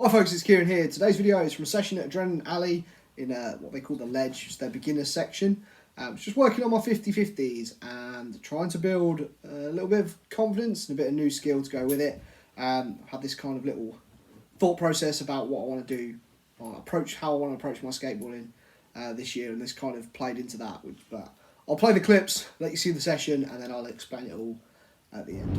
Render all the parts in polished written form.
Hi folks, it's Kieran here. Today's video is from a session at Adrenaline Alley in what they call the Ledge, which is their beginner section. I was just working on my 50/50s and trying to build a little bit of confidence and a bit of new skill to go with it. Had this kind of little thought process about what I want to do, or how I want to approach my skateboarding this year, and this kind of played into that. But I'll play the clips, let you see the session, and then I'll explain it all at the end.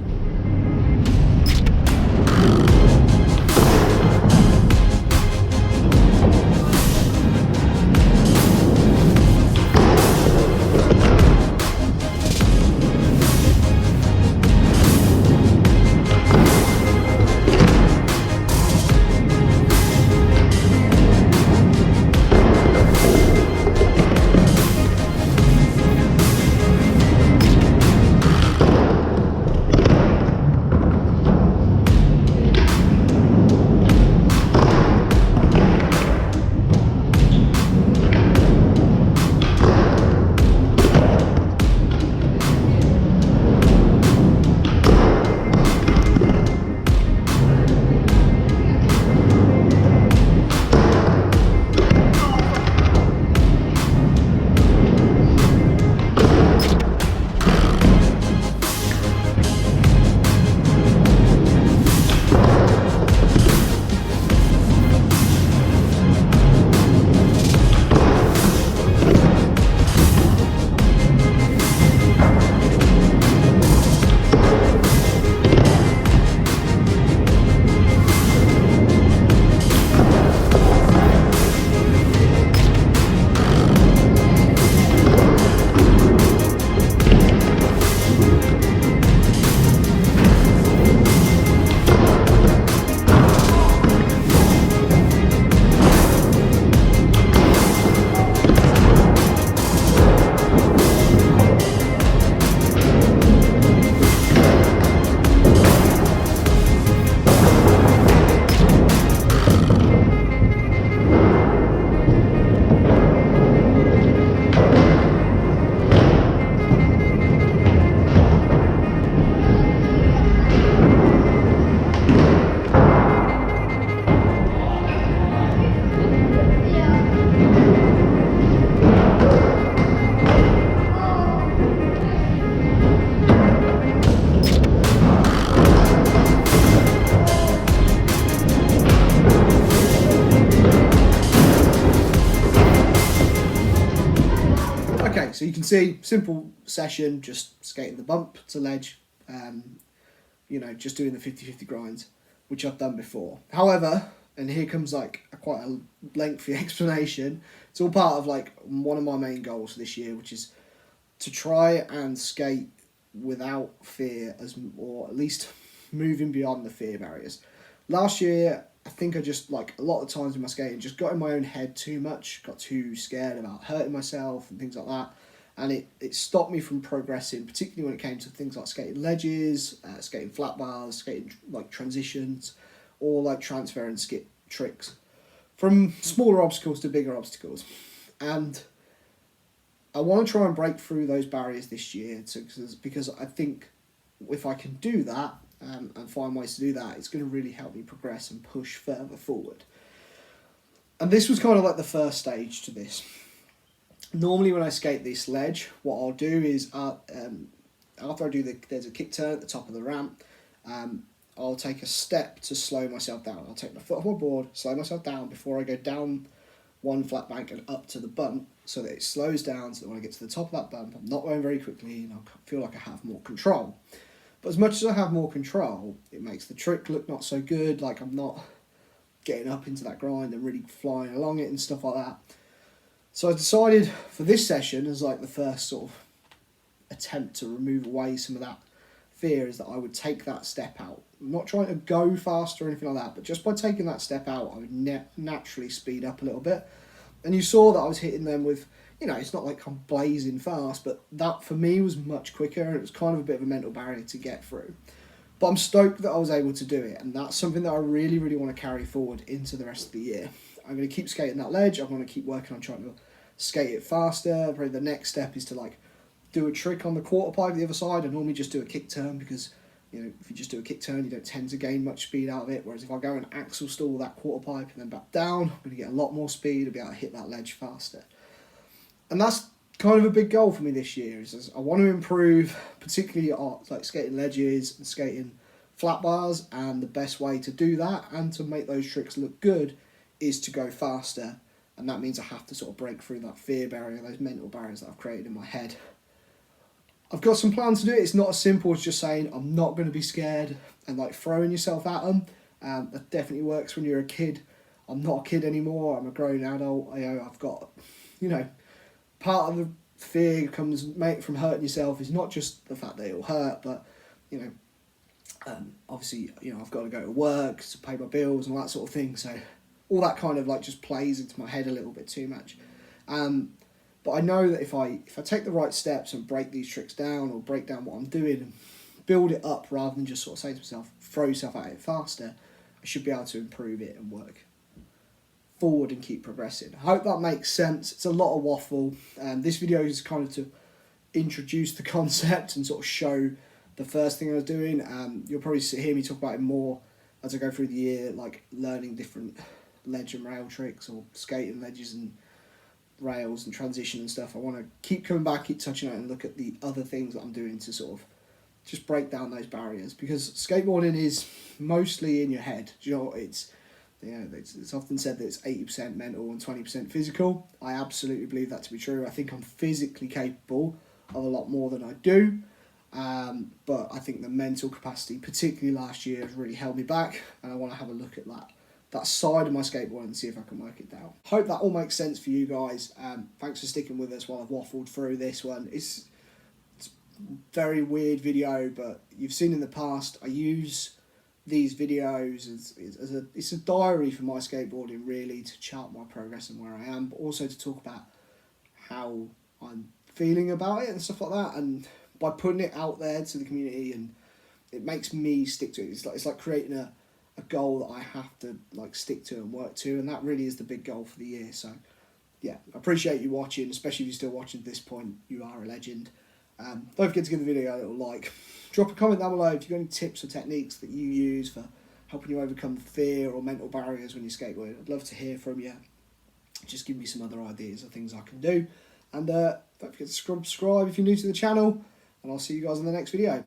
Okay, so you can see, simple session, just skating the bump to ledge, just doing the 50/50 grinds, which I've done before. However, and here comes quite a lengthy explanation, it's all part of one of my main goals for this year, which is to try and skate without fear, or at least moving beyond the fear barriers. Last year, I think I just, a lot of times in my skating, just got in my own head too much, got too scared about hurting myself and things like that. And it stopped me from progressing, particularly when it came to things like skating ledges, skating flat bars, skating transitions, or transfer and skip tricks. From smaller obstacles to bigger obstacles. And I want to try and break through those barriers this year, because I think if I can do that, and find ways to do that, it's going to really help me progress and push further forward. And this was kind of the first stage to this. Normally when I skate this ledge, what I'll do is after I do there's a kick turn at the top of the ramp, I'll take a step to slow myself down. I'll take my foot off my board, slow myself down before I go down one flat bank and up to the bump, so that it slows down, so that when I get to the top of that bump, I'm not going very quickly and I feel like I have more control. But as much as I have more control, it makes the trick look not so good, I'm not getting up into that grind and really flying along it and stuff like that. So I decided for this session, as the first sort of attempt to remove away some of that fear, is that I would take that step out. I'm not trying to go faster or anything like that, but just by taking that step out, I would naturally speed up a little bit. And you saw that I was hitting them with, it's not like I'm blazing fast, but that for me was much quicker, and it was kind of a bit of a mental barrier to get through. But I'm stoked that I was able to do it, and that's something that I really, really want to carry forward into the rest of the year. I'm going to keep skating that ledge. I'm going to keep working on trying to skate it faster. Probably the next step is to do a trick on the quarter pipe the other side. I normally just do a kick turn because You know, if you just do a kick turn, you don't tend to gain much speed out of it. Whereas if I go and axle stall that quarter pipe and then back down, I'm going to get a lot more speed. I'll be able to hit that ledge faster. And that's kind of a big goal for me this year. Is I want to improve, particularly like skating ledges and skating flat bars. And the best way to do that and to make those tricks look good is to go faster. And that means I have to sort of break through that fear barrier, those mental barriers that I've created in my head. I've got some plans to do it. It's not as simple as just saying I'm not going to be scared and like throwing yourself at them. That definitely works when you're a kid. I'm not a kid anymore. I'm a grown adult. I've got, you know, part of the fear comes from hurting yourself is not just the fact that it'll hurt, but, you know, obviously, you know, I've got to go to work to pay my bills and all that sort of thing. So all that kind of like just plays into my head a little bit too much. But I know that if I take the right steps and break these tricks down or break down what I'm doing and build it up rather than just sort of say to myself, throw yourself at it faster, I should be able to improve it and work forward and keep progressing. I hope that makes sense. It's a lot of waffle. This video is kind of to introduce the concept and sort of show the first thing I was doing. You'll probably hear me talk about it more as I go through the year, like learning different ledge and rail tricks or skating ledges and rails and transition and stuff. I want to keep coming back, keep touching on it and look at the other things that I'm doing to sort of just break down those barriers, because skateboarding is mostly in your head. Do you know what? It's often said that it's 80% mental and 20% physical. I absolutely believe that to be true. I think I'm physically capable of a lot more than I do, but I think the mental capacity, particularly last year, has really held me back, and I want to have a look at that side of my skateboard and see if I can work it down. Hope that all makes sense for you guys. Thanks for sticking with us while I've waffled through this one. It's a very weird video, but you've seen in the past, I use these videos it's a diary for my skateboarding, really, to chart my progress and where I am, but also to talk about how I'm feeling about it and stuff like that. And by putting it out there to the community, and it makes me stick to it. It's like creating a goal that I have to like stick to and work to, and that really is the big goal for the year. So yeah, I appreciate you watching, especially if you're still watching at this point. You are a legend. Don't forget to give the video a little like. Drop a comment down below if you've got any tips or techniques that you use for helping you overcome fear or mental barriers when you're skateboarding. I'd love to hear from you. Just give me some other ideas of things I can do. And don't forget to subscribe if you're new to the channel, and I'll see you guys in the next video.